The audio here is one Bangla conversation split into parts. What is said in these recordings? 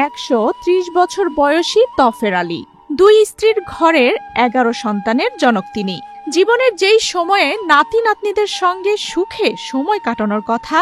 130 বছর বয়সী তফের আলী। 2 স্ত্রীর ঘরের 11 সন্তানের জনক তিনি। জীবনের যেই সময়ে নাতি নাতনিদের সঙ্গে সুখে সময় কাটানোর কথা,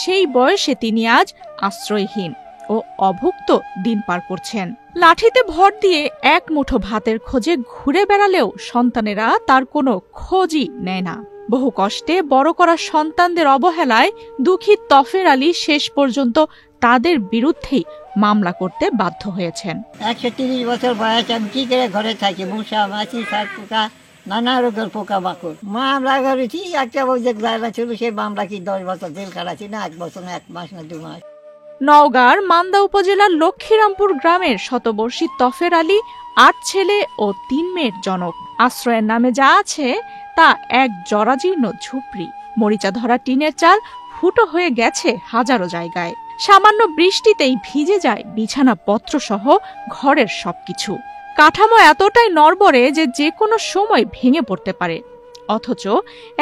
সেই বয়সে তিনি আজ আশ্রয়হীন ও অভুক্ত দিন পার করছেন। লাঠিতে ভর দিয়ে এক মুঠো ভাতের খোঁজে ঘুরে বেড়ালেও সন্তানেরা তার কোনো খোঁজই নেয় না। বহু কষ্টে বড় করা সন্তানদের অবহেলায় দুঃখী তফের আলী শেষ পর্যন্ত তাদের বিরুদ্ধেই মামলা করতে বাধ্য হয়েছেন। 130 বছর বয়স, আমি কি করে ঘরে থাকি? মশা, মাছি, সাপ, পোকা, নানা রকমের পোকা মাকড়। মামলা করেছি, একটা মামলা ছিল, সেই মামলা কি 10 বছর জেল কাটাচ্ছি না, 1 বছর না 1 মাস না 2 মাস। নওগাঁর মান্দা উপজেলার লক্ষ্মীরামপুর গ্রামের শতবর্ষী তফের আলী 8 ছেলে ও 3 মেয়ের জনক। আশ্রয়ের নামে যা আছে তা এক জরাজীর্ণ ঝুপড়ি। মরিচা ধরা টিনের চাল ফুটো হয়ে গেছে হাজারো জায়গায়। সামান্য বৃষ্টিতেই ভিজে যায় বিছানাপত্র সহ ঘরের সবকিছু। কাঠামো এতটাই নড়বড়ে যে কোনো সময় ভেঙে পড়তে পারে। অথচ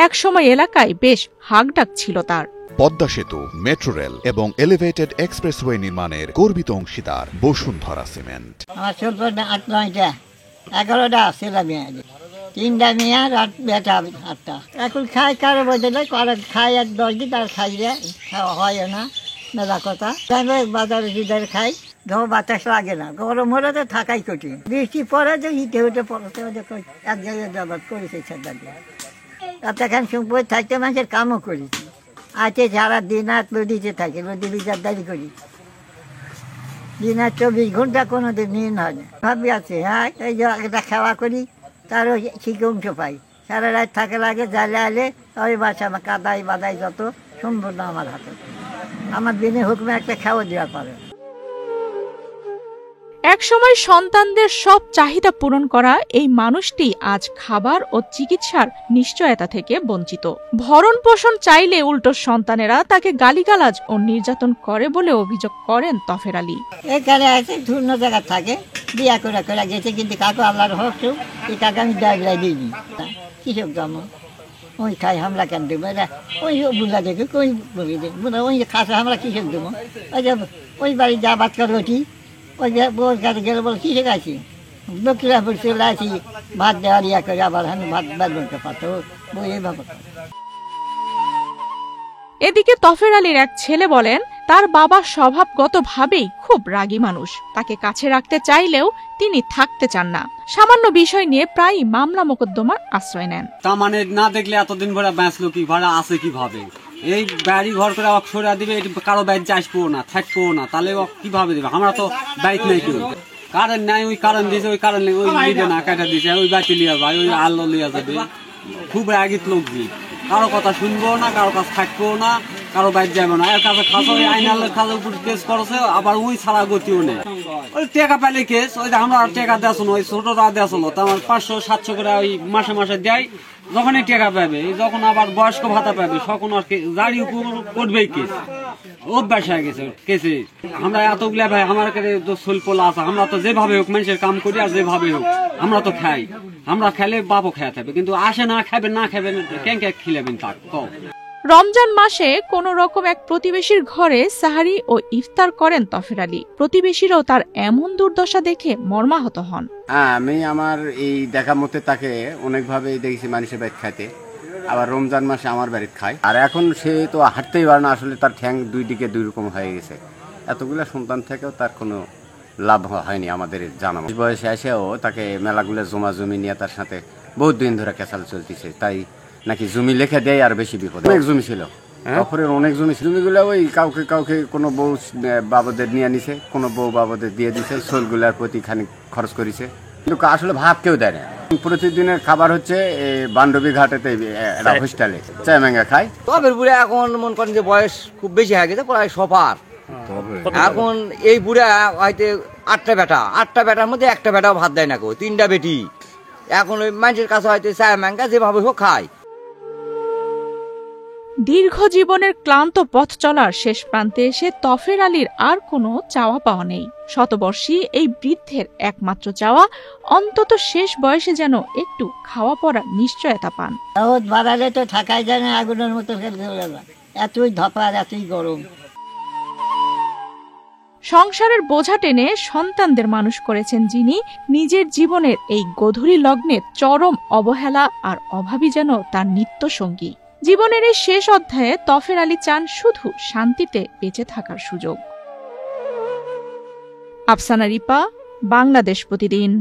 এক সময় এলাকায় বেশ হাঁকডাক ছিল তার। পদ্মা সেতু, মেট্রো রেল এবং এলিভেটেড এক্সপ্রেসওয়ে নির্মাণের গর্বিত অংশীদার বসুন্ধরা সিমেন্ট। আমার ছোট 8-9টা 11টা ছেলে মেয়ে, 3টা মেয়ে আর বেটা 8টা। এখন খাই কারো বলতে নয়, কারো খাই আর 10 দিন, তার খাইলে খাওয়া হয় না, মেলা কথা। বাজারে সিদার খাই, ধর বাতাস লাগে না, গরম হলে তো থাকাই কঠিন। বৃষ্টি পরে যে হিটে উঠে পড়তে এক জায়গায় জবাব করেছে ছেদা দিয়ে। এতখান সম্পদ থাকতে মানুষের কামও করেছি। আজকে সারা দিন হাত নদীতে থাকে, নদী বিচার দাবি করি। দিন আর 24 ঘন্টা কোনো দিন নিন হয় না। ভাবি আছে, হ্যাঁ, এই যে একটা খাওয়া করি, তারও ঠিক অংশ পাই। সারা রাত থাকে লাগে, জালে আলে ওই বাসা আমার কাদাই বাদাই যত সম্পূর্ণ আমার হাতে। আমার দিনে হুকুমে একটা খাওয়া দেওয়া পারে। একসময় সন্তানদের সব চাহিদা পূরণ করা এই মানুষটি আজ খাবার ও চিকিৎসার নিশ্চয়তা থেকে বঞ্চিত। ভরণ পোষণ চাইলে উল্টো সন্তানেরা তাকে গালিগালাজ ও নির্যাতন করে বলে অভিযোগ করেন তফের আলী। এখানে আছে ধূর্ণ জায়গা থাকে, বিয়া করে করে গেছে, কিন্তু কাকু আল্লাহর হক, এই কাকা আমি ডাকলাই দিইনি। কিসব জমা ওই খাই, আমরা কেন দেবো? এটা ওই বুঝা দেখে কই বলি দেখবো, ওই খাসা আমরা কিসব দেবো? ওই যে ওই বাড়ি যা বাদ করে ওঠি, ওই যে বোর কাছে গেলে বলে কিসে গাছি, লক্ষ্মীরামপুর চলে আসি, ভাত দেওয়ার ইয়া করে আবার ভাত বাদ বলতে পারতো, বই এইভাবে। এদিকে তফের আলীর এক ছেলে বলেন, তার বাবা স্বভাবগতভাবেই খুব রাগী মানুষ। তাকে কাছে রাখতে চাইলেও তিনি থাকতে চান না। সামান্য বিষয় নিয়ে প্রায় মামলা মোকদ্দমার আশ্রয় নেন। তা মানে না দেখলে এতদিন ভরা বাঁচলো কি, ভাড়া আছে কিভাবে? এই বাড়ি ঘর করে সরিয়ে দিবে, কারো বাড়িতে আসবো না, থাকবো না, তাহলে কিভাবে দেবে? আমরা তো বাইক নাই, কেউ কারেন্ট নাই, ওই কারণ দিয়েছে, ওই কারণ ওই লিবে না, কাটা দিয়েছে, ওই বাতি লিয়া ভাই, ওই আলো লিয়া যাবে। খুব রাগিত লোক দিয়ে কারো কথা শুনবো না, কারো কাছে থাকবো না, কারো বাইক যাবো না। এর কাছে খাসা ওই আইনালের খাসের উপর কেস করেছে, আবার ওই ছাড়া গতিও নেই। ওই টাকা পেলে কেস, ওই আমরা টাকা দেওয়া, ওই ছোটরা দেওয়া ছিল, তো আমার 500-700 করে ওই মাসে মাসে দেয়। যখনই টাকা পাবে, যখন আবার বয়স্ক ভাতা পাবে, তখন আর গাড়ি উপর করবেই কেস। অভ্যাস হয়ে গেছে কেসে। আমরা এতগুলা ভাই, আমার কাছে তো শৈলপোলা আছে, আমরা তো যেভাবে হোক মানুষের কাম করি, আর যেভাবে হোক আমরা তো খাই। আমরা খেলে বাপও খেয়ে থাকবে, কিন্তু আসে না খাবেন, না খাবেন, কেন কে খিলাবেন তাক? রমজান মাসে কোন রকম এক প্রতিবেশীর ঘরে সাহারি ও ইফতার করেন তফের আলী। প্রতিবেশীরাও তার এমন দুর্দশা দেখে মর্মাহত হন। আমি আমার এই দেখা মতে তাকে অনেকভাবে দেখেছি মানুষের বাড়িতে খাইতে, আবার রমজান মাসে আমার বাড়িতে খায়। আর এখন সে তো হাঁটতেই পারে না, আসলে তার ঠ্যাং 2 দিকে 2 রকম হয়ে গেছে। এতগুলা সন্তান থেকেও তার কোনো লাভ হয়নি আমাদের জানা। বয়সে এসেও তাকে মেলাগুলো জমি নিয়ে তার সাথে বহুত দিন ধরে কেসাল চলতেছে। তাই নাকি জমি লিখে দেয় আর বেশি বিপদ। অনেক জমি ছিল, তফরের অনেক জমি ছিল। জমিগুলো ওই কাউকে কোনো বউ বাবাদের নিয়ে নিছে, কোনো বউ বাবাদের দিয়ে দিছে, শোলগুলার প্রতি খানিক খরচ করেছে, কিন্তু আসলে ভাব কেউ দেয় না। প্রতিদিনের খাবার হচ্ছে বান্ধবী ঘাটেতে হোস্টেলে চায় ম্যাঙ্গা খায়। তবে বুড়া এখন মন করেন যে বয়স খুব বেশি হয়ে গেছে, প্রায় সফার। এখন এই বুড়া হয়তো 8টা বেটার মধ্যে 1টা বেটাও ভাত দেয় না, কেউ 3টা বেটি। এখন ওই মানুষের কাছে হয়তো চায় ম্যাঙ্গা যেভাবে হোক খায়। দীর্ঘ জীবনের ক্লান্ত পথ চলার শেষ প্রান্তে এসে তফের আলীর আর কোনো চাওয়া পাওয়া নেই। শতবর্ষী এই বৃদ্ধের একমাত্র চাওয়া, অন্তত শেষ বয়সে যেন একটু খাওয়া পড়ার নিশ্চয়তা পান। বাড়ালে তো থাকাই যায় না, আগুনের মতো এতই ধপার, এতই গরম। সংসারের বোঝা টেনে সন্তানদের মানুষ করেছেন যিনি, নিজের জীবনের এই গোধূলি লগ্নের চরম অবহেলা আর অভাবই যেন তার নিত্য সঙ্গী। জীবনের এই শেষ অধ্যায়ে তফের আলী চান শুধু শান্তিতে বেঁচে থাকার সুযোগ। আফসানা রিপা, বাংলাদেশ প্রতিদিন।